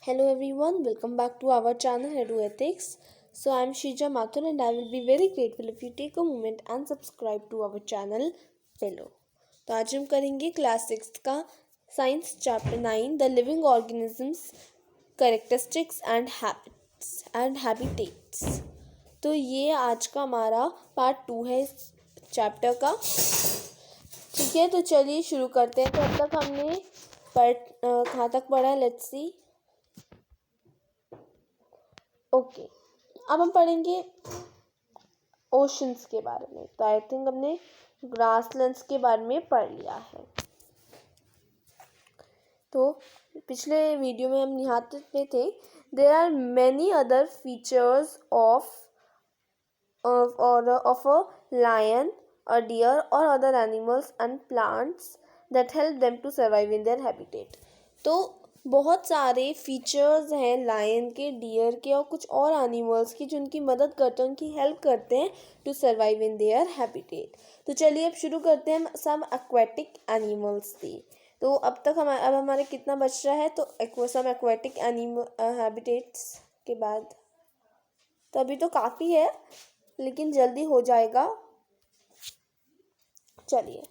Hello everyone, welcome back to our channel Edu Ethics. So I am Shija Mathur and I will be very grateful if you take a moment and subscribe to our channel below. तो आज हम करेंगे class 6 का science chapter 9 the living organisms characteristics and habitats. तो ये आज का हमारा पार्ट 2 है इस चैप्टर का। ठीक है, तो चलिए शुरू करते हैं। तो अब तक हमने कहाँ तक पढ़ा है, लेट्स सी। ओके, अब हम पढ़ेंगे ओशंस के बारे में। तो आई थिंक हमने ग्रासलैंड्स के बारे में पढ़ लिया है। तो पिछले वीडियो में हम यहाँ पे थे, there are many other features of a lion, a deer और other animals and plants that help them to survive in their habitat. तो बहुत सारे फीचर्स हैं लायन के, डियर के और कुछ और एनिमल्स की जो उनकी मदद करते हैं, उनकी हेल्प करते हैं to survive in their habitat. तो चलिए अब शुरू करते हैं। सम एक्वेटिक एनिमल्स थे। तो अब हमारे कितना बच रहा है, तो सम एक्वेटिक एनिमल हैबिटेट्स के बाद। तो अभी तो काफ़ी है लेकिन जल्दी हो जाएगा। चलिए,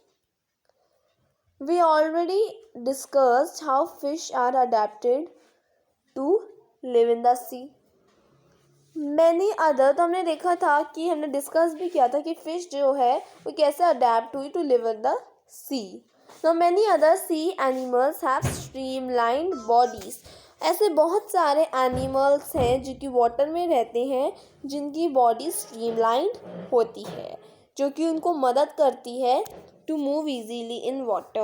we already discussed how fish are adapted to live in the sea. Many other, तो हमने देखा था कि हमने डिस्कस भी किया था कि फिश जो है वो कैसे अडेप्ट हुई to live in the sea. So many other sea animals have streamlined bodies. ऐसे बहुत सारे एनिमल्स हैं जो कि वाटर में रहते हैं, जिनकी बॉडी स्ट्रीमलाइंड होती है, जो कि उनको मदद करती है to move easily in water.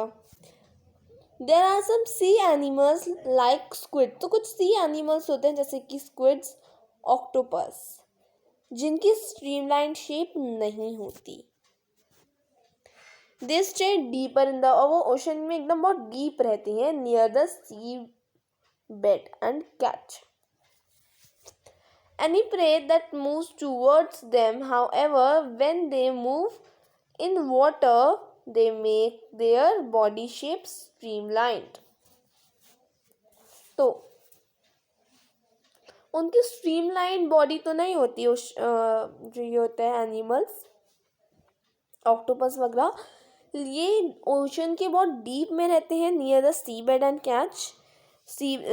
There are some sea animals like squid. तो कुछ sea animals होते हैं जैसे कि squids, octopus, जिनकी streamlined shape नहीं होती। They stay deeper in the, और वो ओशन में एकदम बहुत डीप रहती हैं, near the sea bed and catch any prey that moves towards them. However, when they move in water, they make their body shape streamlined. तो उनकी streamline body तो नहीं होती, जो ये होता है एनिमल्स ऑक्टोपस वगैरह, ये ओशन के बहुत डीप में रहते हैं, near the sea bed and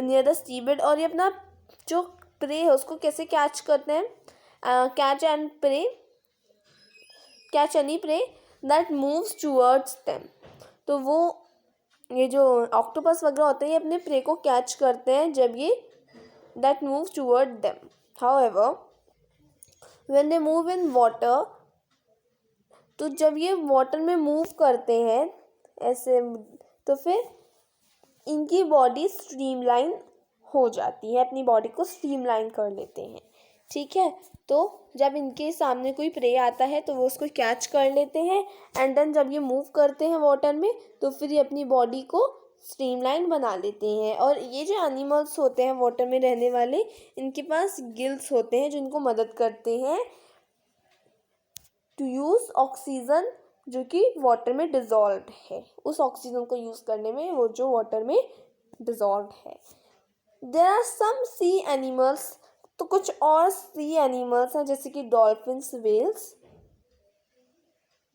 near the sea bed. और ये अपना जो प्रे है उसको कैसे कैच करते हैं, catch any prey that moves towards them. तो वो ये जो ऑक्टोपस वगैरह होते हैं ये अपने प्रे को कैच करते हैं जब ये that moves toward them. However when they move in water, तो जब ये वाटर में मूव करते हैं ऐसे, तो फिर इनकी बॉडी स्ट्रीमलाइन हो जाती है, अपनी बॉडी को स्ट्रीमलाइन कर लेते हैं। ठीक है, तो जब इनके सामने कोई प्रे आता है तो वो उसको कैच कर लेते हैं, एंड देन जब ये मूव करते हैं वाटर में तो फिर ये अपनी बॉडी को स्ट्रीमलाइन बना लेते हैं। और ये जो एनिमल्स होते हैं वाटर में रहने वाले, इनके पास गिल्स होते हैं जो इनको मदद करते हैं टू यूज़ ऑक्सीजन, जो कि वाटर में डिजॉल्व है, उस ऑक्सीजन को यूज़ करने में वो जो वाटर में डिजॉल्व है। There are some sea animals, तो कुछ और सी एनिमल्स हैं जैसे कि dolphins, whales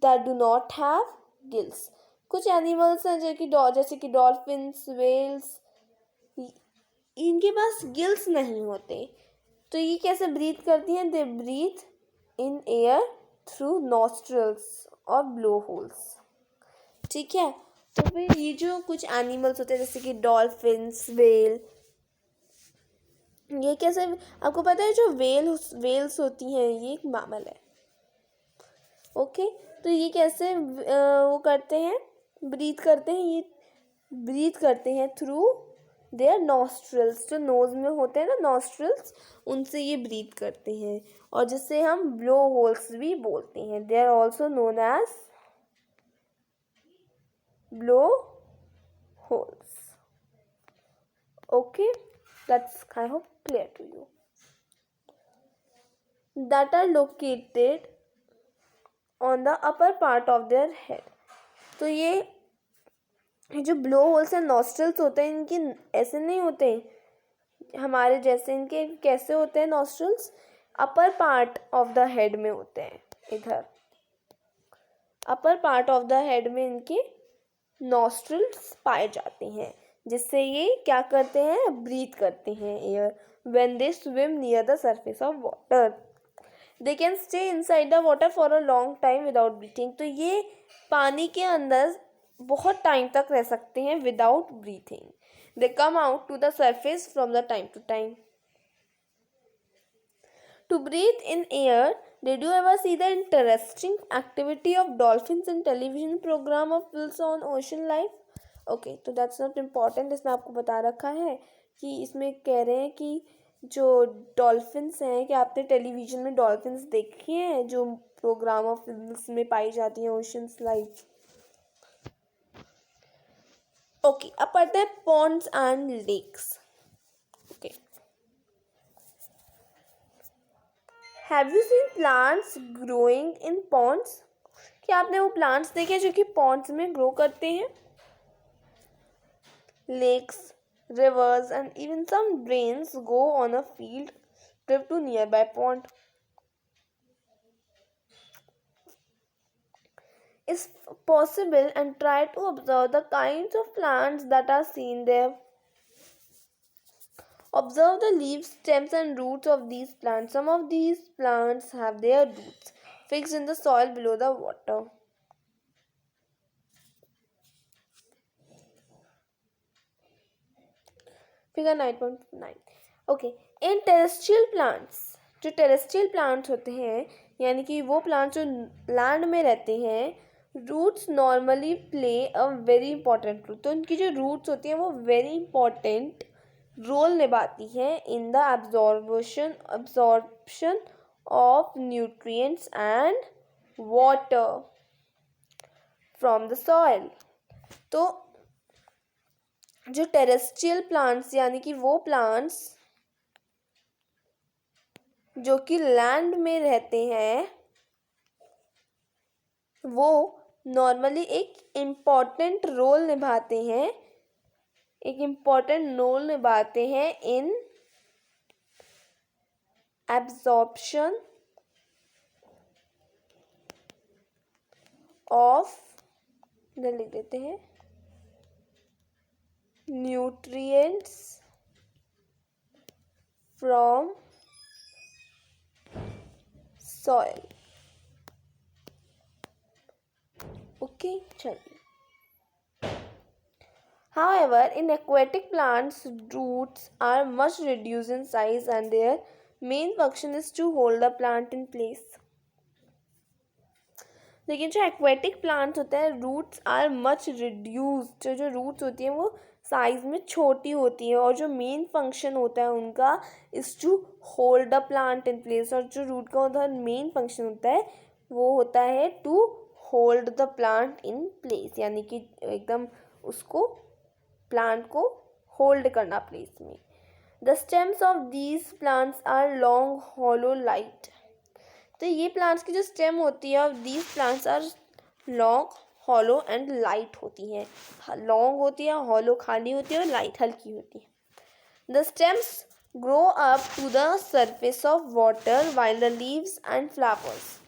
that do not have gills. कुछ एनिमल्स हैं जैसे कि डॉल्फिन्स, वेल्स, इनके पास गिल्स नहीं होते। तो ये कैसे ब्रीथ करती हैं, they breathe in air through nostrils और ब्लो होल्स। ठीक है, तो फिर ये जो कुछ एनिमल्स होते हैं जैसे कि डॉल्फिन्स, वेल, ये कैसे, आपको पता है जो वेल्स होती हैं ये एक मैमल है। ओके, तो ये कैसे वो करते हैं, ब्रीथ करते हैं, ये ब्रीथ करते हैं थ्रू देयर नॉस्ट्रल्स, जो नोज में होते हैं ना नॉस्ट्रल्स, उनसे ये ब्रीथ करते हैं, और जिससे हम ब्लो होल्स भी बोलते हैं। They are also known as blow holes. Okay, that's I hope clear to you. That are located on the upper part of their head. तो ये जो ब्लो होल्स हैं, नॉस्ट्रल्स होते हैं, इनकी ऐसे नहीं होते, हमारे जैसे इनके कैसे होते हैं nostrils, upper part of the head में होते हैं, इधर upper part of the head में इनके नॉस्ट्रल्स पाए जाते हैं, जिससे ये क्या करते हैं, ब्रीथ करते हैं air when they swim near the surface of water. They can stay inside the water for a long time without breathing. तो ये पानी के अंदर बहुत टाइम तक रह सकते हैं without breathing. They come out to the surface from the time to time to breathe in air. Did you ever see the interesting activity of dolphins in television program of Wills on Ocean Life? Okay, तो that's not important, इसमें आपको बता रखा है कि इसमें कह रहे हैं कि जो डॉल्फिन्स हैं, कि आपने टेलीविजन में डॉल्फिन्स देखी हैं जो प्रोग्राम ऑफ विल्स में पाई जाती हैं ओशंस लाइफ। ओके, अब पढ़ते हैं ponds and lakes. Okay, have you seen plants growing in ponds? क्या आपने वो प्लांट्स देखे जो कि पॉन्ड्स में ग्रो करते हैं? Lakes, rivers and even some drains go on a field trip to nearby pond. Is possible and try to observe the kinds of plants that are seen there. Observe the leaves, stems and roots of these plants. Some of these plants have their roots fixed in the soil below the water. Figure 9.9. Okay, in terrestrial plants, जो terrestrial plants होते हैं यानी कि वो plants जो land में रहते हैं, roots normally play a very important role. तो उनकी जो रूट्स होती हैं वो वेरी इंपॉर्टेंट रोल निभाती हैं in the absorption of nutrients and water from the soil. तो जो टेरेस्ट्रियल प्लांट्स यानी कि वो प्लांट्स जो कि लैंड में रहते हैं, वो नॉर्मली एक इम्पॉर्टेंट रोल निभाते हैं, इन एब्जॉर्प्शन ऑफ, लिख देते हैं, न्यूट्रिएंट्स फ्रॉम soil. Okay, चलिए। However, in aquatic plants, roots are much reduced in size and their main function is to hold the plant in place. लेकिन जो एक्वेटिक प्लांट्स होते हैं, रूट्स आर मच रिड्यूस्ड। जो roots होती हैं वो size में छोटी होती हैं और जो मेन फंक्शन होता है उनका is to hold the plant in place. और जो रूट का उधर मेन फंक्शन होता है वो होता है to hold the plant in place, यानी कि एकदम उसको प्लांट को होल्ड करना प्लेस में। The stems of these plants are long hollow light. तो ये प्लांट्स की जो स्टेम होती है of these plants are long hollow and light होती है। लॉन्ग होती है, हॉलो खाली होती है और लाइट हल्की होती है। The stems grow up to the surface of water while the leaves and flowers.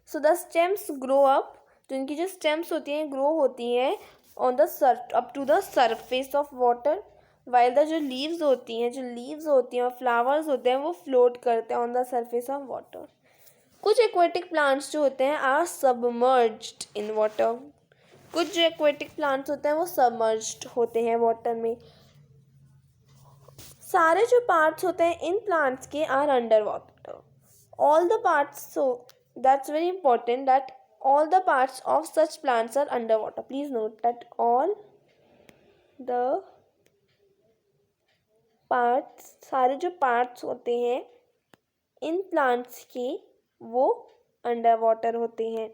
So the stems grow up, तो इनकी जो स्टेम्स होती हैं ग्रो होती हैं on the up to the surface of water, while the जो leaves होती हैं और फ्लावर्स होते हैं वो फ्लोट करते हैं on the surface of water. कुछ एक्वेटिक प्लांट्स जो होते हैं आर सबमर्ज्ड इन वाटर। कुछ जो एक्वेटिक प्लांट्स होते हैं वो सबमर्ज्ड होते हैं वाटर में। सारे जो पार्ट्स होते हैं इन प्लांट्स के are under water. All the parts, so that's very important that all the parts of such plants are underwater. Please note that all the parts, सारे जो parts होते हैं इन plants के वो underwater होते हैं।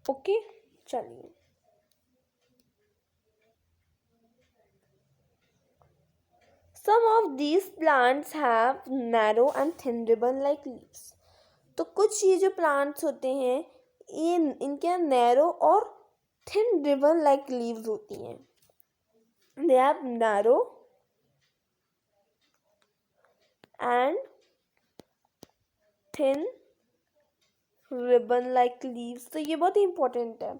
ओके, चलिए। Some of these plants have narrow and thin ribbon like leaves. तो कुछ ये जो plants होते हैं ये इनके narrow और thin ribbon like leaves होती हैं. They have narrow and thin ribbon like leaves. तो ये बहुत ही important है.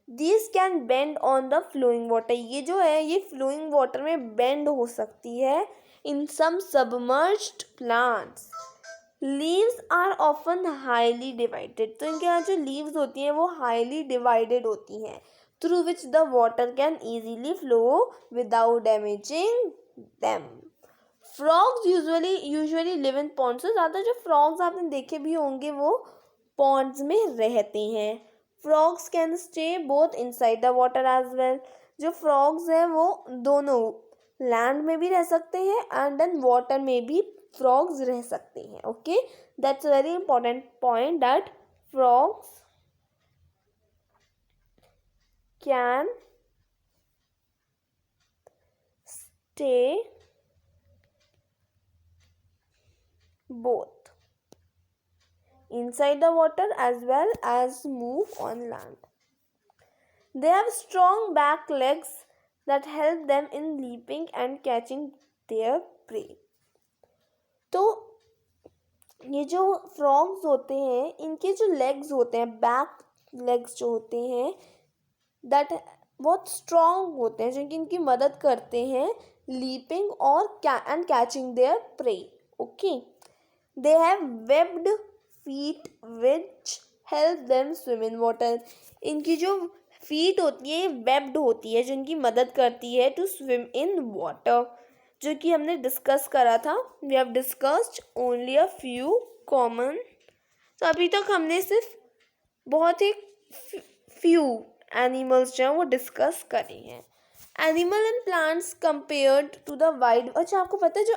These can bend on the flowing water. ये जो है ये flowing water में bend हो सकती है. In some submerged plants, leaves are often highly divided. तो इनके यहाँ जो leaves होती हैं वो highly divided होती हैं, through which the water can easily flow without damaging them. Frogs usually live in ponds. तो ज़्यादा जो frogs आपने देखे भी होंगे वो ponds में रहते हैं. Frogs can stay both inside the water as well. जो frogs हैं वो दोनों land में भी रह सकते हैं and then water में भी frogs रह सकते हैं. Okay, that's a very important point that frogs can stay both inside the water as well as move on land. They have strong back legs that help them in leaping and catching their prey. तो ये जो frogs होते हैं इनके जो legs होते हैं back legs जो होते हैं that बहुत strong होते हैं जो कि इनकी मदद करते हैं leaping और and catching their prey. Okay, they have webbed feet which help them swim in water. इनकी जो feet होती है webbed होती है जो इनकी मदद करती है to swim in water, जो कि हमने डिस्कस करा था. We have discussed only a few common. तो अभी तक हमने सिर्फ बहुत ही few animals जो हैं वो डिस्कस करे हैं. Animal and plants compared to the wide. अच्छा आपको पता है जो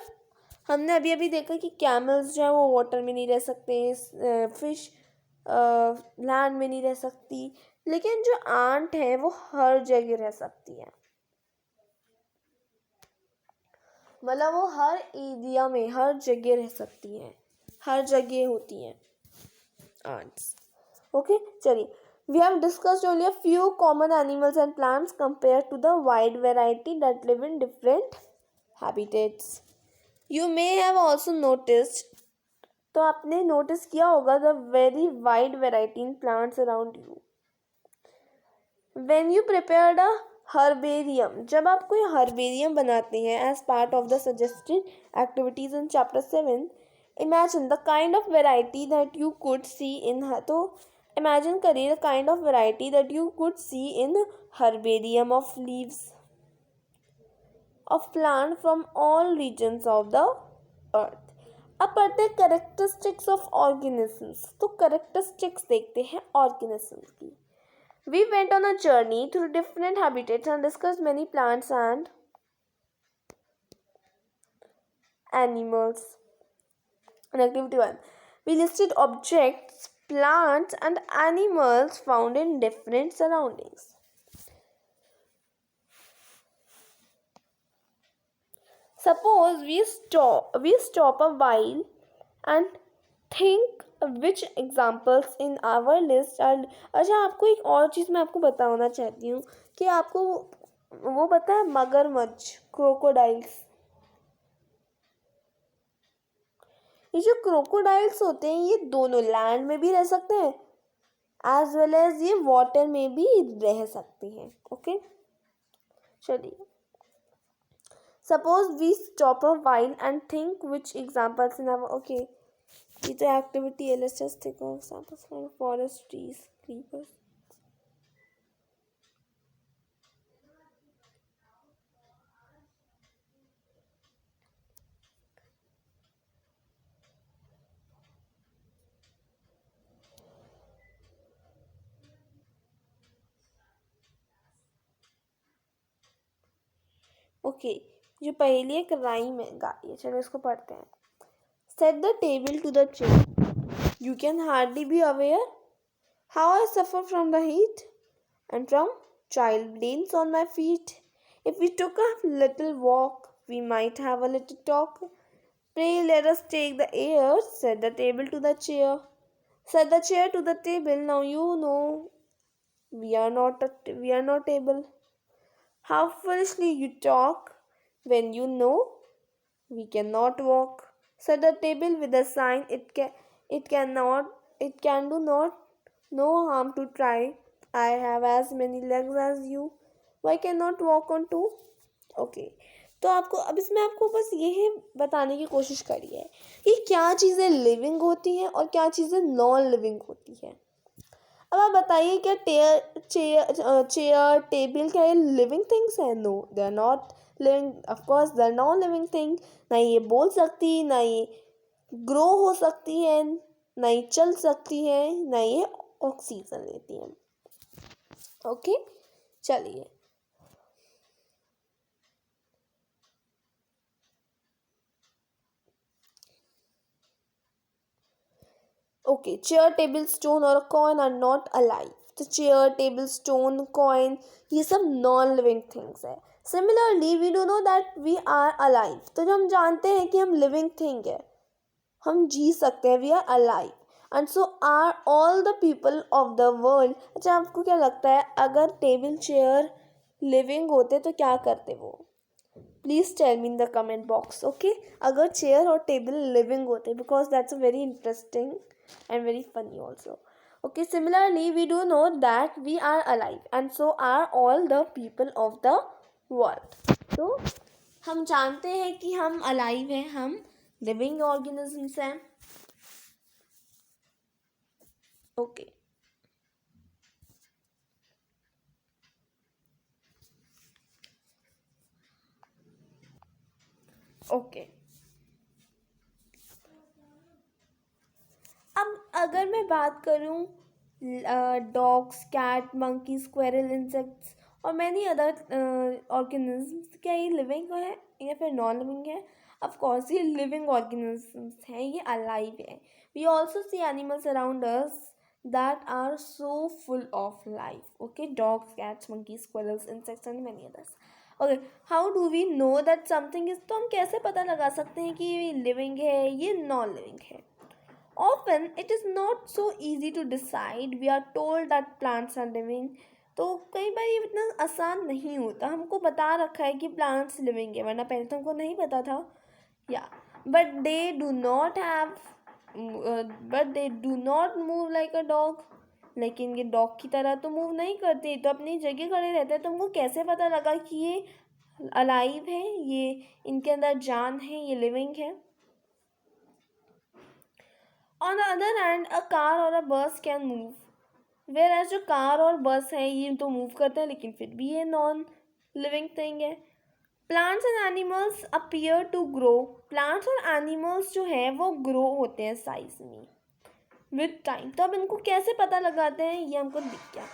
हमने अभी अभी देखा कि कैमल्स जो है वो वाटर में नहीं रह सकते, फिश लैंड में नहीं रह सकती, लेकिन जो आंट है वो हर जगह रह सकती है. मतलब वो हर एरिया में हर जगह रह सकती हैं, हर जगह होती हैं आंट्स. ओके चलिए, we have discussed only a few common animals and plants compared to the wide variety that live in different habitats. You may have also noticed, तो आपने नोटिस किया होगा the very wide variety in plants around you. When you prepared a herbarium, जब आप कोई herbarium बनाते हैं as part of the suggested activities in chapter 7, imagine the kind of variety that you could see in तो imagine करिए the kind of variety that you could see in herbarium of leaves of plant from all regions of the earth. अब पढ़ते हैं characteristics of organisms. तो characteristics देखते हैं organisms की. We went on a journey through different habitats and discussed many plants and animals. In activity 1, we listed objects, plants and animals found in different surroundings. Suppose we stop a while and think which examples in our list are. अच्छा आपको एक और चीज़ मैं आपको बताना चाहती हूँ कि आपको वो पता है मगरमच्छ, क्रोकोडाइल्स. ये जो क्रोकोडाइल्स होते हैं ये दोनों लैंड में भी रह सकते हैं एज वेल एज ये वाटर में भी रह सकते हैं. ओके चलिए, suppose we stop a while and think which examples in our. Okay, ये तो एक्टिविटी है. Let's just take examples from forest, trees, creepers. Okay जो पहली एक राइम है गाई है, चलो इसको पढ़ते हैं. Set the table to the children. You can hardly be aware how I suffer from the heat and from chilblains on my feet. If we took a little walk, we might have a little talk. Pray, let us take the air, said the table to the chair. Said the chair to the table, now you know we are not able. How foolishly you talk when you know we cannot walk. Said the table with a sign, it cannot, it can do not, no harm to try. I have as many legs as you. Why cannot walk on two? Okay तो आपको अब इसमें आपको बस यही बताने की कोशिश करी है कि क्या चीज़ें लिविंग होती हैं और क्या चीज़ें नॉन लिविंग होती हैं. अब आप बताइए क्या चेयर टेबल क्या ये लिविंग थिंग्स है? No, they are not living. Of course they are non living thing. ना ये बोल सकती, ना ये ग्रो हो सकती है, ना ये चल सकती है, ना ये ऑक्सीजन लेती है. ओके चलिए. Okay, chair, table, stone और coin are not alive. तो chair, table, stone, coin ये सब नॉन लिविंग थिंग्स है. Similarly we do know that we are alive. तो जो हम जानते हैं कि हम लिविंग थिंग है, हम जी सकते हैं, we are alive. And so are all the people of the world. अच्छा आपको क्या लगता है अगर टेबल चेयर लिविंग होते तो क्या करते वो? Please tell me in the comment box. Okay अगर चेयर और टेबल लिविंग होते, because that's a very interesting and very funny also. Okay, similarly we do know that we are alive and so are all the people of the world. तो हम जानते हैं कि हम alive हैं, हम living organisms हैं. Okay. Okay. अब अगर मैं बात करूं dogs, cat, monkey, squirrel, insects और मैनी अदर ऑर्गेनिजम्स, क्या ये लिविंग है या फिर नॉन लिविंग है? ऑफ कोर्स ये लिविंग ऑर्गेनिजम्स हैं, ये अलाइव है. We also see animals around us that are so full of life. Okay dogs, cats, monkey, squirrels, insects and many others. Okay how do we know that something is. तो हम कैसे पता लगा सकते हैं कि ये लिविंग है, ये नॉन लिविंग है? Often it is not so easy to decide. We are told that plants are living. तो कई बार ये इतना आसान नहीं होता. हमको बता रखा है कि प्लांट्स लिविंग है, वरना पहले तो हमको नहीं पता था. या but they do not move like a dog. लेकिन ये डॉग की तरह तो मूव नहीं करते, तो अपनी जगह खड़े रहते हैं. तो हमको कैसे पता लगा कि ये अलाइव है, ये इनके अंदर जान है, ये लिविंग है? On the other hand, a car or a bus can move. Whereas जो कार और बस है ये तो मूव करते हैं, लेकिन फिर भी ये नॉन लिविंग थिंग है. Plants and animals appear to grow. Plants और एनिमल्स जो है वो ग्रो होते हैं साइज में विद टाइम. तो अब इनको कैसे पता लगाते हैं, ये हमको दिख गया.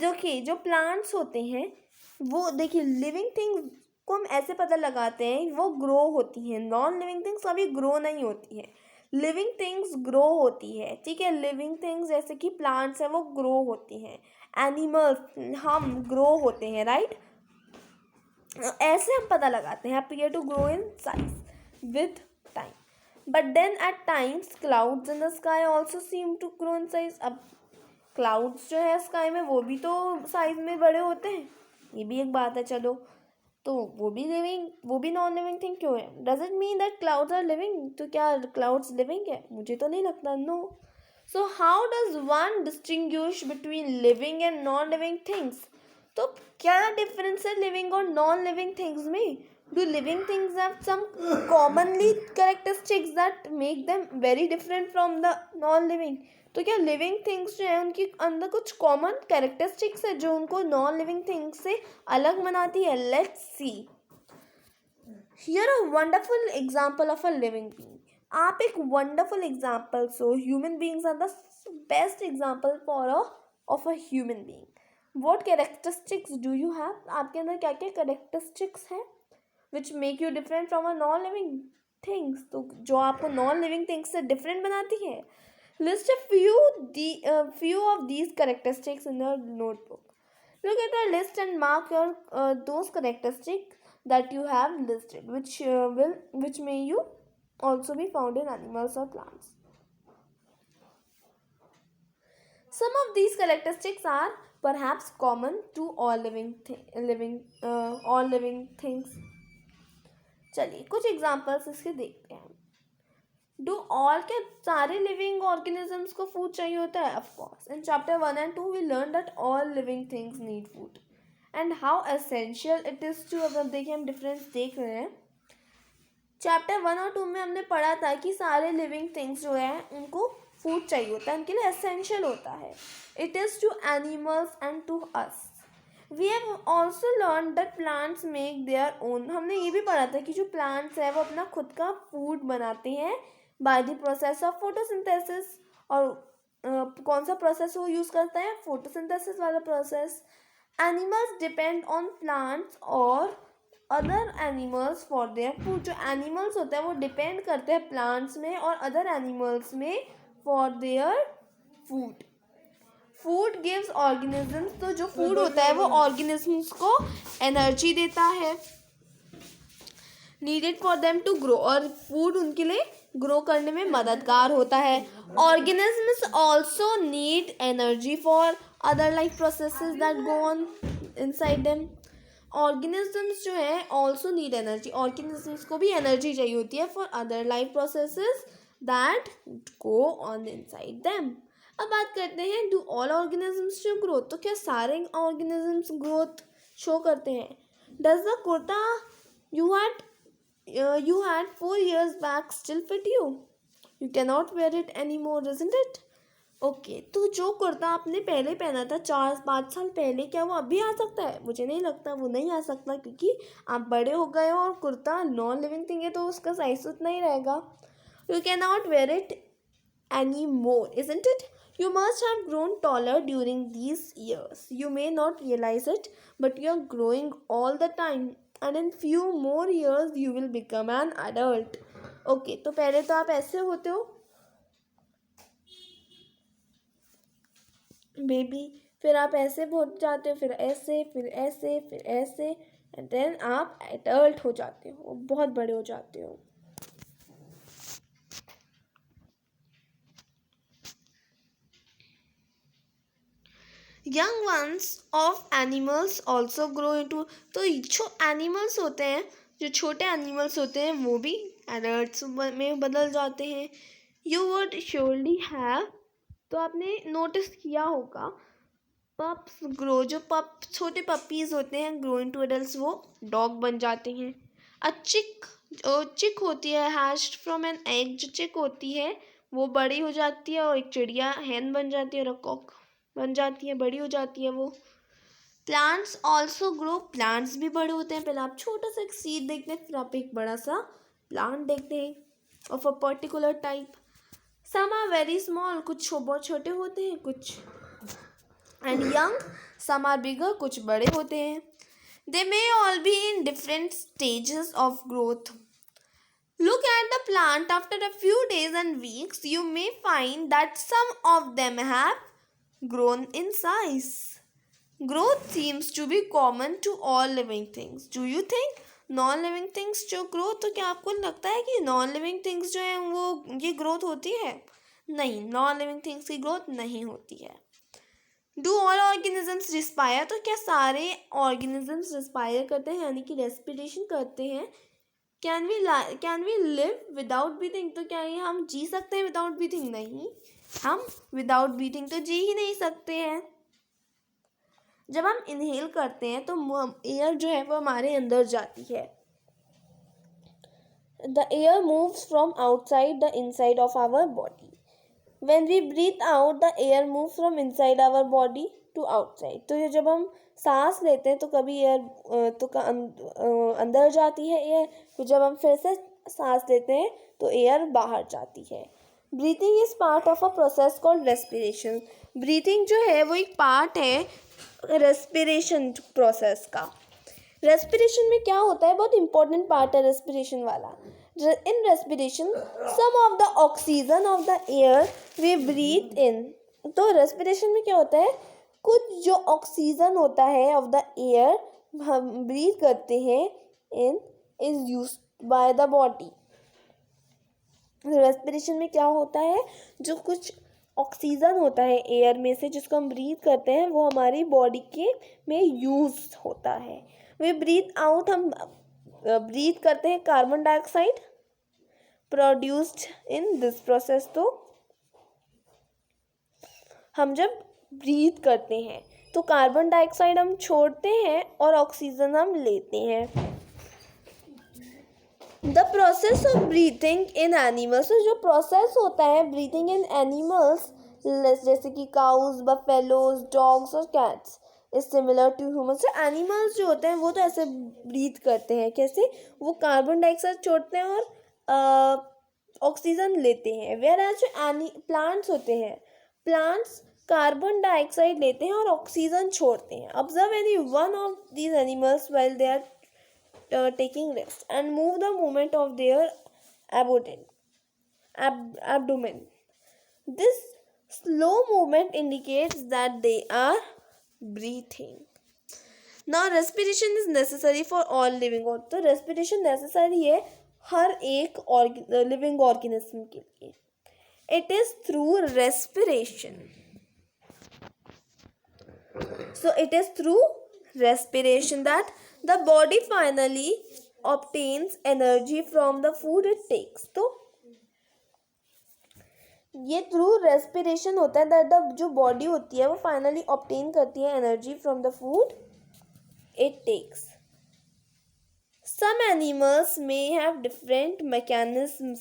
देखिए जो प्लांट्स होते हैं वो, देखिए लिविंग थिंग्स को हम ऐसे पता लगाते हैं वो ग्रो होती हैं. नॉन लिविंग थिंग्स कभी ग्रो नहीं होती है, लिविंग थिंग्स ग्रो होती है. ठीक है, लिविंग थिंग्स जैसे कि प्लांट्स है वो ग्रो होती हैं, एनिमल्स हम ग्रो होते हैं, राइट. ऐसे हम पता लगाते हैं appear to grow in size with time. But then at times clouds in the sky also seem to grow in size. अब क्लाउड्स जो है स्काई में वो भी तो साइज में बड़े होते हैं, ये भी एक बात है. चलो तो वो भी नॉन लिविंग थिंग क्यों है? Does it mean that clouds are living? तो क्या क्लाउड्स लिविंग है? मुझे तो नहीं लगता. No. So how does one distinguish between living and non living things? तो क्या डिफरेंस है लिविंग और नॉन लिविंग थिंग्स में? Do living things have some commonly characteristics that make them very different from the non living? तो क्या living things जो है उनके अंदर कुछ कॉमन कैरेक्टरिस्टिक्स है जो उनको नॉन लिविंग थिंग्स से अलग बनाती है? Let's see. Here a wonderful example of a living being. आप एक wonderful example. So human beings are the best example for of a human being. What characteristics do you have? आपके अंदर क्या क्या कैरेक्टरिस्टिक्स हैं which make you different from a non living things? तो जो आपको नॉन लिविंग थिंग्स से different बनाती है. List a few of these characteristics in your notebook. Look at the list and mark your those characteristics that you have listed, which may you also be found in animals or plants. Some of these characteristics are perhaps common to all living things. चलिए कुछ examples इसके देखते हैं. Do all के सारे living organisms को food चाहिए होता है? Of course. In chapter 1 and 2 we learn that all living things need food and how essential it is to. अब देखिए हम डिफरेंस देख रहे हैं. चैप्टर 1 और 2 में हमने पढ़ा था कि सारे लिविंग थिंग्स जो है उनको फूड चाहिए होता है, उनके लिए एसेंशियल होता है. It is to animals and to us. We have also learn that plants make their own. हमने ये भी पढ़ा था कि जो प्लांट्स है वो अपना खुद का फूड बनाते हैं by the process of photosynthesis. और कौन सा प्रोसेस वो यूज़ करता है? फोटोसिंथेसिस वाला process. Animals depend on plants और other animals for their food. जो एनिमल्स होते हैं वो डिपेंड करते हैं प्लांट्स में और अदर एनिमल्स में for their food. Food gives organisms. तो जो फूड होता है वो ऑर्गेनिजम्स को एनर्जी देता है needed for them to grow. और फूड उनके लिए ग्रो करने में मददगार होता है. Organisms also need energy for other life processes that go on inside them. Organisms जो है ऑल्सो नीड एनर्जी. ऑर्गेनिजम्स को भी एनर्जी चाहिए होती है for other life processes that go on inside them. अब बात करते हैं do all organisms show growth. तो क्या सारे ऑर्गेनिजम्स ग्रोथ शो करते हैं? Does the kurta you had 4 years back still fit you? You cannot wear it anymore, isn't it? Okay तो जो कुर्ता आपने पहले पहना था 4-5 साल पहले, क्या वो अभी आ सकता है? मुझे नहीं लगता वो नहीं आ सकता, क्योंकि आप बड़े हो गए हो और कुर्ता नॉन लिविंग थिंग है तो उसका साइज उतना ही रहेगा. You can not wear it any more, isn't it? You must have grown taller during these years. You may not realize it, but you are growing all the time. And in few more years, you will become an adult. Okay, तो पहले तो आप ऐसे होते हो baby, फिर आप ऐसे हो जाते हो, फिर ऐसे, फिर ऐसे, फिर ऐसे, एंड देन आप एडल्ट हो जाते हो, बहुत बड़े हो जाते हो. Young ones of animals also grow into. तो जो एनिमल्स होते हैं, जो छोटे एनिमल्स होते हैं वो भी एडल्ट्स में बदल जाते हैं. You would surely have. तो आपने नोटिस किया होगा पप्स ग्रो. जो छोटे पपीज़ होते हैं ग्रो इनटू एडल्ट्स, वो डॉग बन जाते हैं. अ चिक होती है हैश्ड फ्रॉम एन एग. जो चिक होती है वो बड़ी हो जाती है और एक चिड़िया हैन बन जाती है और कॉक बन जाती है, बड़ी हो जाती है वो. Plants also grow. प्लांट्स भी बड़े होते हैं. पहले आप छोटा सा एक सीड देखते हैं, फिर आप एक बड़ा सा प्लांट देखते हैं of a particular type. Some are very small. कुछ बहुत छोटे होते हैं, कुछ and young. Some are bigger. कुछ बड़े होते हैं. They may all be in different stages of growth. Look at the plant after a few days and weeks. You may find that some of them have grown in size. Growth seems to be common to all living things. Do you think non-living things जो growth, तो क्या आपको लगता है कि non-living things जो है वो ये growth होती है? नहीं, non-living things की growth नहीं होती है. Do all organisms respire. तो क्या सारे organisms respire करते हैं, यानी कि respiration करते हैं? Can we live without breathing. तो क्या ये हम जी सकते हैं without breathing? नहीं, हम without breathing तो जी ही नहीं सकते हैं. जब हम इनहेल करते हैं तो एयर जो है वो हमारे अंदर जाती है. The air moves from outside the inside of our body. When we breathe out the air move from inside our body to outside. तो ये जब हम सांस लेते हैं तो कभी एयर तो अंदर जाती है एयर, फिर जब हम फिर से सांस लेते हैं तो एयर बाहर जाती है. Breathing is part of a process called respiration. Breathing जो है वो एक पार्ट है रेस्पिरेशन प्रोसेस का. रेस्पिरेशन में क्या होता है, बहुत इंपॉर्टेंट पार्ट है रेस्पिरेशन वाला. In respiration some of the oxygen of the air we breathe in. तो रेस्पिरेशन में क्या होता है, कुछ जो ऑक्सीजन होता है ऑफ द एयर हम ब्रीथ करते हैं in is used by the body. Respiration में क्या होता है, जो कुछ ऑक्सीजन होता है एयर में से जिसको हम ब्रीथ करते हैं वो हमारी बॉडी के में यूज होता है. वी ब्रीथ आउट, हम ब्रीथ करते हैं carbon dioxide produced in this process. तो हम जब ब्रीथ करते हैं तो कार्बन डाइऑक्साइड हम छोड़ते हैं और ऑक्सीजन हम लेते हैं. The process of breathing in animals, जो प्रोसेस होता है ब्रीथिंग इन एनिमल्स जैसे कि काउज, बफेलोज, डॉग्स और cats is similar to humans. Animals जो होते हैं वो तो ऐसे ब्रीथ करते हैं, कैसे, वो कार्बन डाइऑक्साइड छोड़ते हैं और ऑक्सीजन लेते हैं. वेयर एज जो प्लांट्स होते हैं, प्लांट्स कार्बन डाइऑक्साइड लेते हैं और ऑक्सीजन छोड़ते हैं. Observe any one of these animals while they are taking rest and move the movement of their abdomen. This slow movement indicates that they are breathing. Now respiration is necessary for all living organisms. तो respiration necessary है हर एक living organism के लिए. It is through respiration. So it is through respiration that the body finally obtains energy from the food it takes. तो ये through respiration होता है that the जो बॉडी होती है वो फाइनली ऑब्टेन करती है energy from the food it takes. Some animals may have different mechanisms.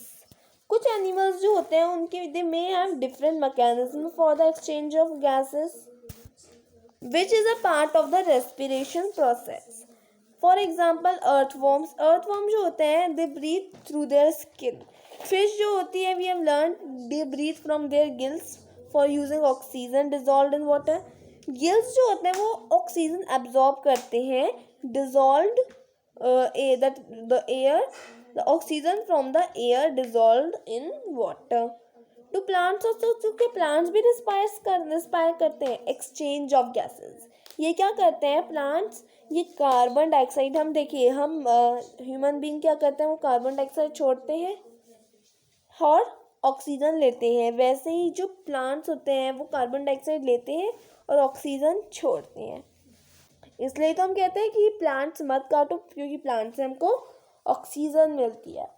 कुछ एनिमल्स जो होते हैं उनके they may have different mechanism for the exchange of gases which is a part of the respiration process. For example, earthworms. Earthworms जो होते हैं they breathe through their skin. Fish जो होती है we have learned they breathe from their gills for using oxygen dissolved in water. Gills जो होते हैं वो ऑक्सीजन absorb करते हैं dissolved the oxygen from the air dissolved in water. तो प्लांट्स और चूँकि प्लांट्स भी रिस्पायर करते हैं एक्सचेंज ऑफ गैसेस. ये क्या करते हैं प्लांट्स, ये कार्बन डाइऑक्साइड, हम देखिए हम ह्यूमन बीइंग क्या करते हैं, वो कार्बन डाइऑक्साइड छोड़ते हैं और ऑक्सीजन लेते हैं. वैसे ही जो प्लांट्स होते हैं वो कार्बन डाइऑक्साइड लेते हैं और ऑक्सीजन छोड़ते हैं. इसलिए तो हम कहते हैं कि प्लांट्स मत काटो क्योंकि प्लांट से हमको ऑक्सीजन मिलती है.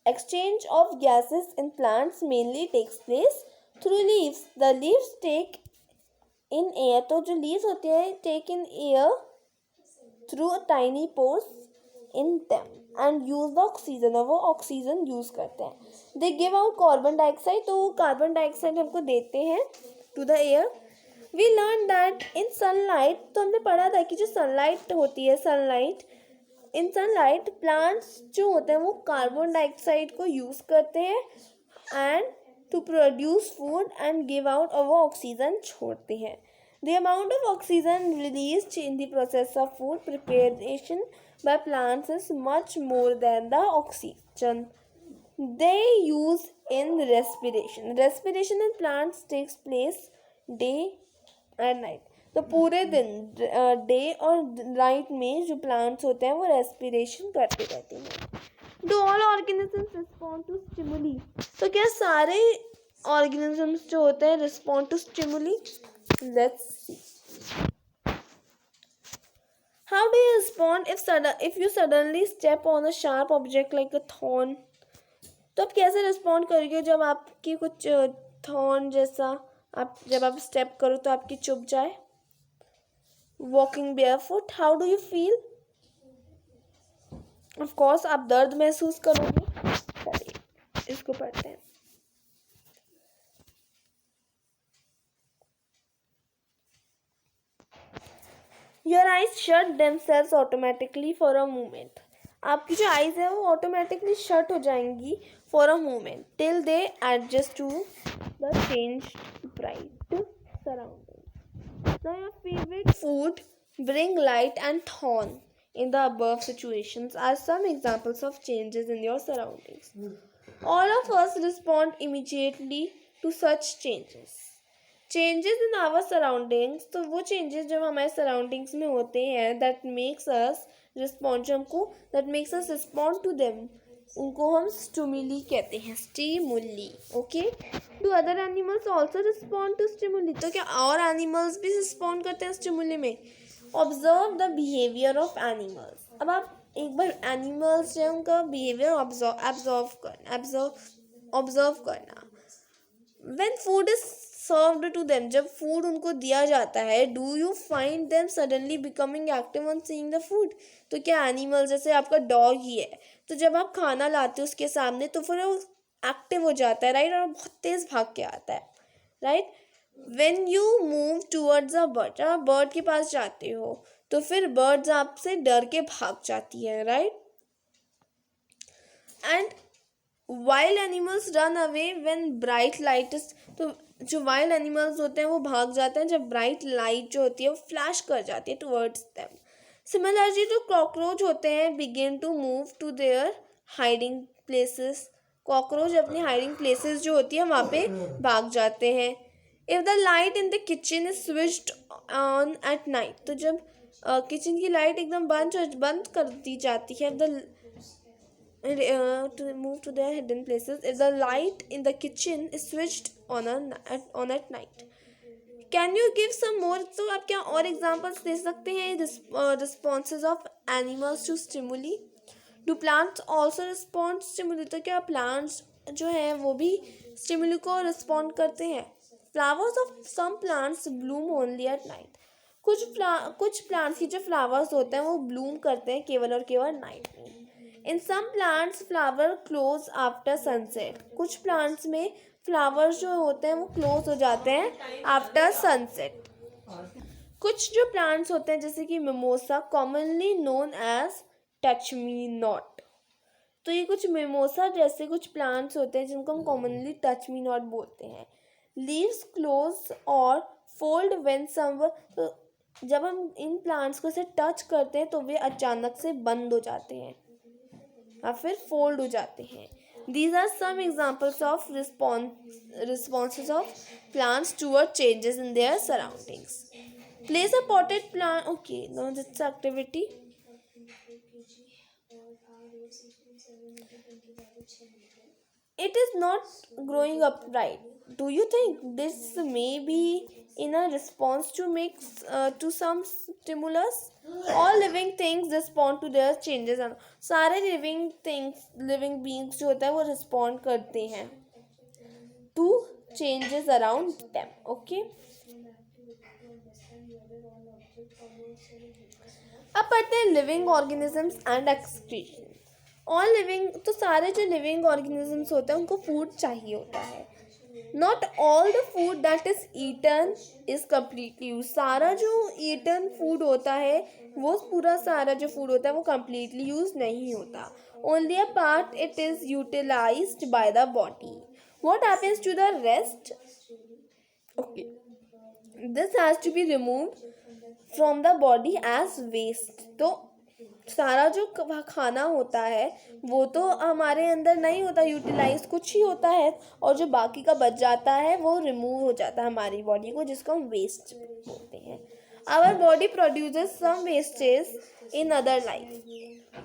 Exchange of gases in plants mainly takes place through leaves. The leaves take in air. तो जो leaves होते हैं take in air through tiny pores in them and use the oxygen. और वो ऑक्सीजन यूज करते हैं. They give out carbon dioxide. तो वो कार्बन डाइऑक्साइड हमको देते हैं to the air. We learned that in sunlight. तो हमने पढ़ा था कि जो सनलाइट होती है इन सनलाइट प्लांट्स जो होते हैं वो कार्बन डाइऑक्साइड को यूज़ करते हैं and to produce food and give out और वो ऑक्सीजन छोड़ते हैं. The amount of oxygen released in the process of food preparation by plants is much more than the oxygen they use in respiration. Respiration in plants takes place day and night. तो पूरे दिन day और night में जो plants होते हैं वो respiration करते रहते हैं. Do all organisms respond to stimuli. तो क्या सारे ऑर्गेनिजम्स जो होते हैं respond to stimuli? Let's see. How do you respond if you suddenly step on a sharp object like a thorn. तो आप कैसे रिस्पॉन्ड करोगे जब आपकी कुछ थॉर्न जैसा जब आप स्टेप करो तो आपकी चुभ जाए. Walking barefoot, how do you feel? Of course आप दर्द महसूस करोगे. चलिए इसको पढ़ते हैं. Your eyes shut themselves automatically for a moment. आपकी जो आइज है वो ऑटोमेटिकली शट हो जाएंगी for a moment till they adjust to the changed bright surrounding. So your favorite food, bring light and thorn in the above situations are some examples of changes in your surroundings. All of us respond immediately to such changes. Changes in our surroundings, तो वो changes जब हमारे surroundings में होते हैं that makes us respond, जो हमको that makes us respond to them, उनको हम स्टिमुली कहते हैं, stimuli. Okay. Do other animals also respond to stimuli, तो क्या और एनिमल्स भी रिस्पॉन्ड करते हैं स्टिमुली में? Observe the behaviour of animals. अब आप एक बार एनिमल्स जो है उनका बिहेवियर ऑब्जर्व करना. When food is served to them, जब फूड उनको दिया जाता है, do you find them suddenly becoming active on seeing the food? तो क्या एनिमल, जैसे आपका डॉग ही है, तो जब आप खाना लाते हो उसके सामने तो फिर वो एक्टिव हो जाता है, राइट, और बहुत तेज भाग के आता है, right. When you move towards a bird, जब आप बर्ड के पास जाते हो तो फिर बर्ड्स आपसे डर के भाग जाती है, right. And wild animals run away when bright light is, तो जो वाइल्ड एनिमल्स होते हैं वो भाग जाते हैं जब ब्राइट लाइट जो होती है वो फ्लैश कर जाती है टुवर्ड्स देम. सिमिलरली जो कॉकरोच होते हैं begin to move to their hiding places, cockroach अपनी हाइडिंग प्लेसेस जो होती है वहाँ पे भाग जाते हैं. If the light in the kitchen is switched on at night, तो जब किचन की लाइट एकदम बंद कर दी जाती है, to move to their hidden places if the light in the kitchen is switched on at night. Can you give some more? तो आप क्या और examples दे सकते हैं responses of animals to stimuli? Do plants also respond stimuli? तो क्या plants जो है वो भी stimuli को respond करते हैं? Flowers of some plants bloom only at night. कुछ plants की जो flowers होते हैं वो bloom करते हैं केवल और केवल night में. In some plants flower close after sunset, कुछ प्लांट्स में फ्लावर्स जो होते हैं वो क्लोज हो जाते हैं आफ्टर सनसेट. कुछ जो प्लांट्स होते हैं जैसे कि mimosa, commonly known as touch me not, तो ये कुछ मिमोसा जैसे कुछ प्लांट्स होते हैं जिनको हम कॉमनली टच मी नॉट बोलते हैं. लीव्स क्लोज और फोल्ड व्हेन समवन, तो जब हम इन प्लांट्स को से टच करते हैं तो वे अचानक से बंद हो जाते हैं या फिर फोल्ड हो जाते हैं. These are some examples of responses of plants toward changes in their surroundings. Place a potted plant. Okay, now this activity. It is not growing upright. Do you think this may be in a response to some stimulus? All living things respond to their changes. सारे living beings जो होता है वो respond करते हैं to changes around them. Okay. अब पढ़ते हैं living organisms and excretion. All living, तो सारे जो लिविंग ऑर्गेनिजम्स होते हैं उनको फूड चाहिए होता है. Not all the food that is eaten is completely use, सारा जो ईटन फूड होता है वो पूरा सारा जो फूड होता है वो कम्प्लीटली यूज नहीं होता. Only a part it is utilized by the body. What happens to the rest? Okay, this has to be removed from the body as waste. तो सारा जो खाना होता है वो तो हमारे अंदर नहीं होता, यूटिलाइज कुछ ही होता है, और जो बाकी का बच जाता है वो रिमूव हो जाता है हमारी बॉडी को, जिसको हम वेस्ट बोलते हैं. Our body produces some wastage in other life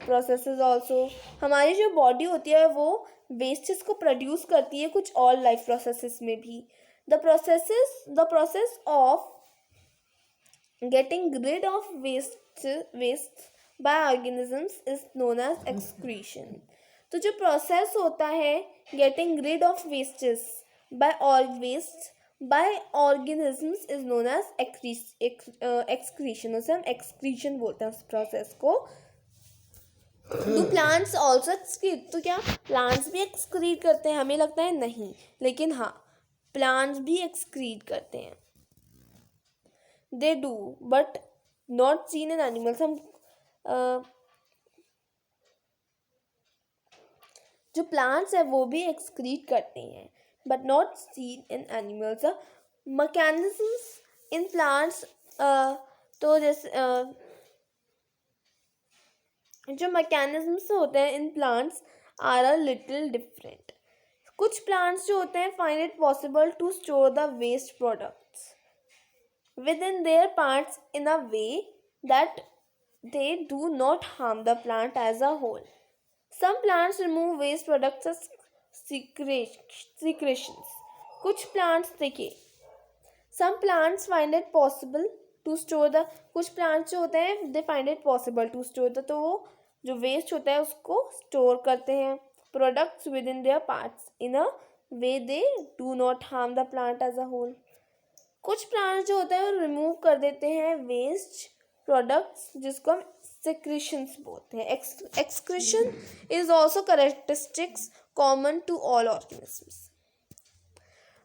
processes also. हमारी जो बॉडी होती है वो वेस्टेज को प्रोड्यूस करती है कुछ और लाइफ प्रोसेसेस में भी. The process of getting rid of waste by organisms is known as excretion. तो जो प्रोसेस होता है getting rid of wastes by organisms is known as excretion. उसे हम excretion बोलते हैं उस प्रोसेस को. Do plants also excrete? तो क्या प्लांट्स भी excrete करते हैं? हमें लगता है नहीं, लेकिन हाँ, प्लांट्स भी excrete करते हैं. They do, but not seen in animals. हम जो प्लांट्स है वो भी एक्सक्रीट करते हैं, but not seen in animals. Mechanisms in plants, तो जैसे जो मैकेनिज्म्स होते हैं इन plants are a little different. कुछ प्लांट्स जो होते हैं find it possible to store the waste products. within their parts in a way that they do not harm the plant as a whole. Some plants remove waste products as secretions. कुछ plants देखिए, some plants find it possible to store the, कुछ plants जो होते हैं they find it possible to store the, तो वो जो waste होता है उसको store करते हैं products within their parts in a way they do not harm the plant as a whole. कुछ plants जो होते हैं वो remove कर देते हैं waste products जिसको हम secretions बोलते हैं. Excretion is also characteristics common to all organisms.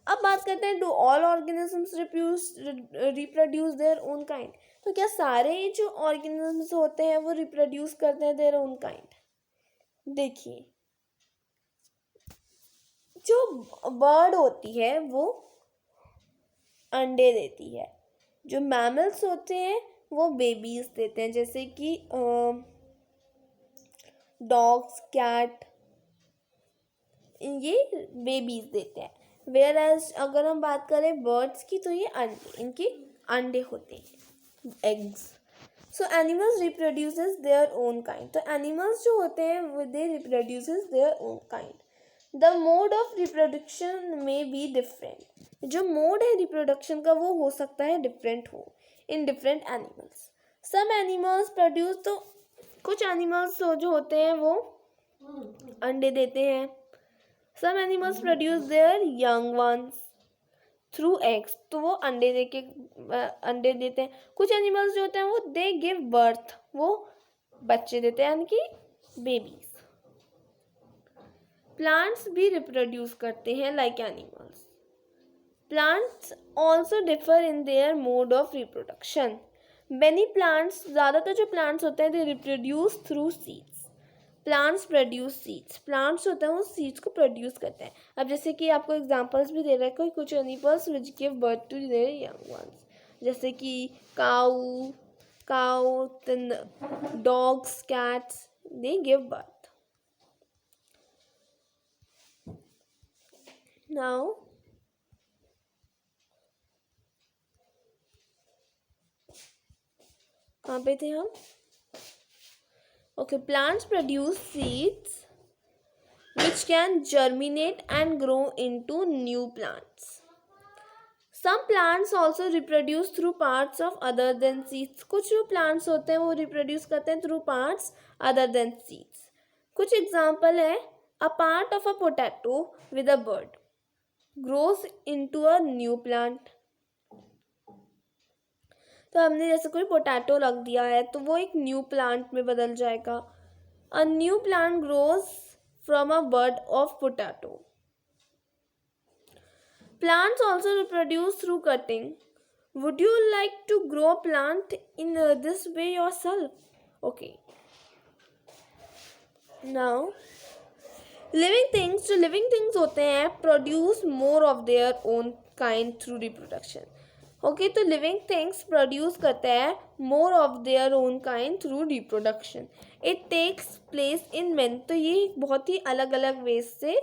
अब बात करते हैं do all organisms reproduce their own kind. तो क्या सारे जो ऑर्गेनिजम्स होते हैं वो रिप्रोड्यूस करते हैं देयर ओन काइंड? देखिए, जो बर्ड होती है वो अंडे देती है, जो मैमल्स होते हैं वो बेबीज देते हैं, जैसे कि डॉग्स, कैट, ये बेबीज देते हैं. वेयर एज अगर हम बात करें बर्ड्स की तो ये अंडे, इनके अंडे होते हैं, eggs. So animals reproduces their own kind. तो एनिमल्स जो होते हैं वो they reproduces their own kind. The mode of reproduction may be different. जो मोड है रिप्रोडक्शन का वो हो सकता है डिफरेंट हो in different animals. Some animals produce, तो कुछ एनिमल्स जो होते हैं वो अंडे देते हैं. Some animals produce their young ones through eggs. तो वो अंडे देते हैं. कुछ एनिमल्स जो होते हैं वो दे गिव बर्थ, वो बच्चे देते हैं, यानी कि बेबीज. प्लांट्स भी रिप्रोड्यूस करते हैं like animals. Plants also differ in their mode of reproduction. Many plants, ज़्यादातर जो प्लांट्स होते हैं they reproduce through seeds. Plants produce seeds. Plants होते हैं वो सीड्स को प्रोड्यूस करते हैं. अब जैसे कि आपको एग्जांपल्स भी दे रहा है कोई, कुछ animals which give birth to their young ones, जैसे कि cow, dogs, cats, they give birth. Now कहाँ पे थे हम? Okay, plants produce seeds which can germinate and grow into new plants. Some plants also reproduce through parts of other than seeds. कुछ जो plants होते हैं वो reproduce करते हैं through parts other than seeds. कुछ example है, a part of a potato with a bird grows into a new plant. तो हमने जैसे कोई पोटैटो रख दिया है तो वो एक न्यू प्लांट में बदल जाएगा. A new plant grows from a bird of potato. Plants also reproduce through cutting. Would you like to grow plant in this way yourself? Okay, now living things होते हैं produce more of their own kind through reproduction. Okay, तो living things produce करते हैं more of their own kind through reproduction. It takes place in many, तो ये बहुत ही अलग अलग वेज से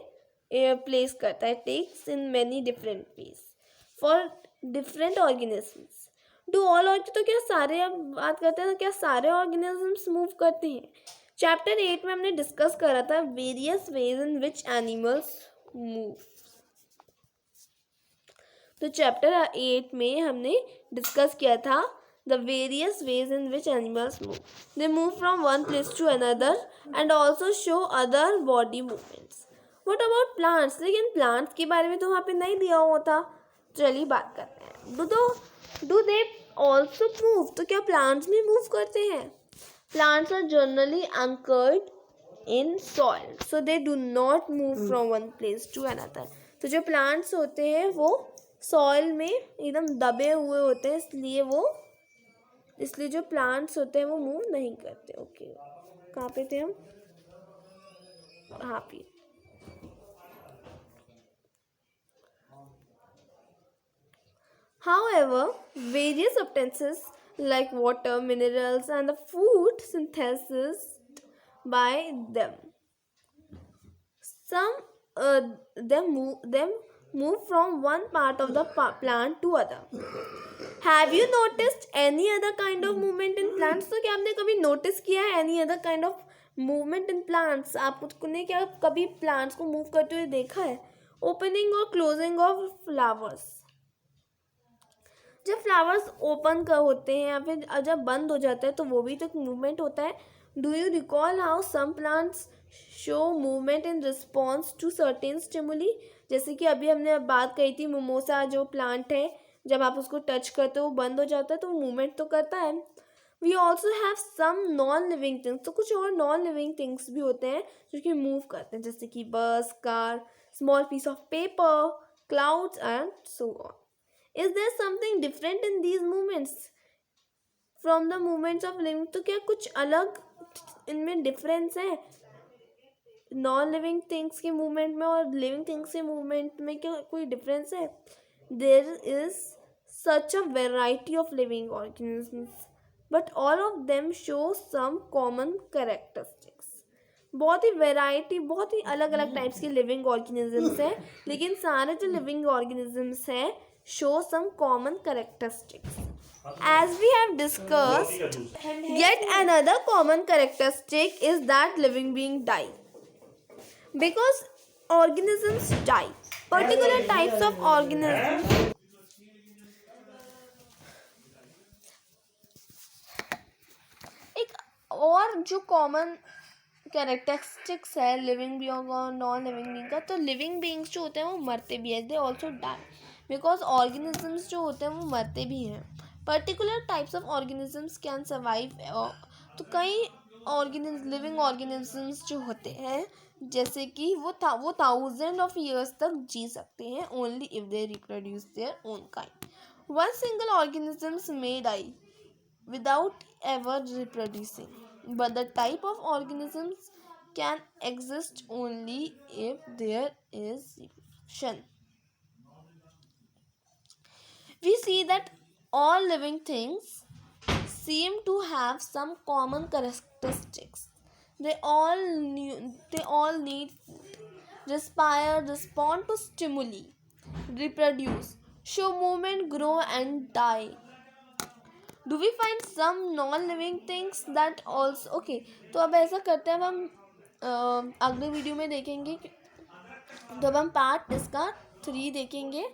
प्लेस करता है. Takes in many different ways for different organisms. Do all, तो क्या सारे, अब बात करते हैं क्या सारे ऑर्गेनिजम्स मूव करते हैं? चैप्टर 8 में हमने डिस्कस करा था various ways in which animals move. तो चैप्टर 8 में हमने डिस्कस किया था the various ways in which animals move. They move from one place to another and also show other body movements. What about plants? लेकिन plants के बारे में तो वहाँ पे नहीं दिया हुआ था. चलिए बात करते हैं. Do they also move? तो क्या प्लांट्स भी मूव करते हैं? Plants are generally anchored in soil, so they do not move from one place to another. तो जो प्लांट्स होते हैं वो सॉइल में एकदम दबे हुए होते हैं, इसलिए जो प्लांट्स होते हैं वो मूव नहीं करते. ओके, कहाँ पे थे हम? हाँ पे. However, various substances like water, minerals, and the food synthesized by them. Some them move from one part of the plant to other. Have you noticed any other kind of movement in plants? तो क्या आपने कभी notice किया है any other kind of movement in plants? आपने क्या कभी plants को move करते हुए देखा है? Opening और closing of flowers. जब फ्लावर्स ओपन कर होते हैं या फिर जब बंद हो जाता है तो वो भी तो एक मूवमेंट होता है. Do you recall how some plants show movement in response to certain stimuli? जैसे कि अभी हमने बात कही थी मोमोसा जो प्लांट है, जब आप उसको टच करते हो वो बंद हो जाता है तो वो मूवमेंट तो करता है. We also have some non living things. तो कुछ और नॉन लिविंग थिंग्स भी होते हैं जो कि मूव करते हैं, जैसे कि bus, car, small piece of paper, clouds and so on. Is there something different in these movements from the movements of living? तो क्या कुछ अलग इनमें डिफरेंस है नॉन लिविंग थिंग्स के मूवमेंट में और लिविंग थिंग्स के मूवमेंट में? क्या कोई डिफरेंस है? There is such a variety of living organisms but all of them show some common characteristics. बहुत ही वेराइटी, बहुत ही अलग अलग टाइप्स के लिविंग ऑर्गेनिजम्स हैं, लेकिन सारे जो लिविंग ऑर्गेनिजम्स हैं show some common characteristics. As we have discussed, yet another common characteristic is that living beings die. Because organisms die. Particular types of organisms. एक और जो कॉमन कैरेक्टरिस्टिक्स है लिविंग बीइंग और नॉन लिविंग बीइंग का, तो living beings जो होते हैं वो मरते भी है. They also die. Because organisms जो होते हैं वो मरते भी हैं. Particular types of organisms can survive. तो कई लिविंग ऑर्गेनिजम्स जो होते हैं जैसे कि वो 1000 ऑफ ईयर्स तक जी सकते हैं only if they reproduce their own kind. One single organisms may die without ever reproducing, but the type of organisms can exist only if there is reproduction. We see that all living things seem to have some common characteristics. They all need food, respire, respond to stimuli, reproduce, show movement, grow and die. Do we find some non-living things that also okay? तो अब ऐसा करते हैं, अब हम अगले video में देखेंगे. तो अब हम पार्ट इसका 3 देखेंगे.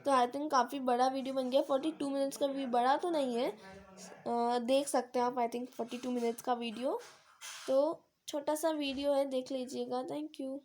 तो आई थिंक काफ़ी बड़ा वीडियो बन गया. 42 मिनट्स का भी बड़ा तो नहीं है. देख सकते हैं आप आई थिंक 42 मिनट्स का वीडियो. तो छोटा सा वीडियो है, देख लीजिएगा. Thank you.